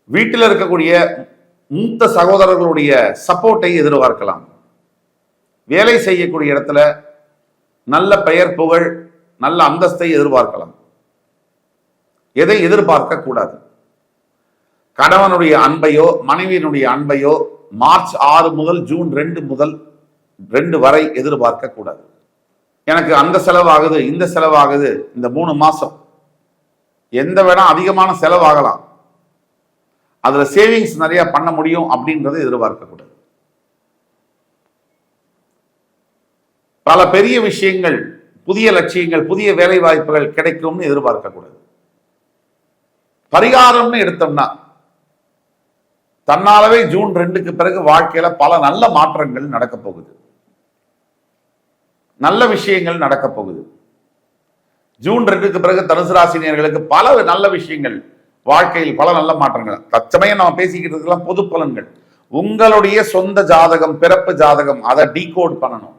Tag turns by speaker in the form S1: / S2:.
S1: வீட்டில் இருக்கக்கூடிய மூத்த சகோதரர்களுடைய சப்போர்ட்டை எதிர்பார்க்கலாம். வேலை செய்யக்கூடிய இடத்துல நல்ல பெயர் புகழ் நல்ல அந்தஸ்தை எதிர்பார்க்கலாம். எதை எதிர்பார்க்க கூடாது? கணவனுடைய அன்பையோ மனைவியினுடைய அன்பையோ மார்ச் 6 முதல் ஜூன் 2 வரை எதிர்பார்க்க கூடாது. எனக்கு அந்த செலவாகுது இந்த செலவாகுது, இந்த 3 மாசம் எந்த வேணா அதிகமான செலவாகலாம், அதுல சேவிங்ஸ் நிறைய பண்ண முடியும் அப்படின்றத எதிர்பார்க்க கூடாது. பல பெரிய விஷயங்கள், புதிய லட்சியங்கள், புதிய வேலை வாய்ப்புகள் கிடைக்கும்னு எதிர்பார்க்க கூடாது. பரிகாரம்னு எடுத்தோம்னா தன்னாலவே ஜூன் 2க்கு பிறகு வாழ்க்கையில பல நல்ல மாற்றங்கள் நடக்க போகுது, நல்ல விஷயங்கள் நடக்க போகுது. ஜூன் 2க்கு பிறகு தனுசு ராசினியர்களுக்கு பல நல்ல விஷயங்கள், வாழ்க்கையில் பல நல்ல மாற்றங்கள். தற்சமயம் நம்ம பேசிக்கிட்டு இருக்கலாம் பொது பலன்கள். உங்களுடைய சொந்த ஜாதகம், பிறப்பு ஜாதகம், அதை டீகோட் பண்ணணும்.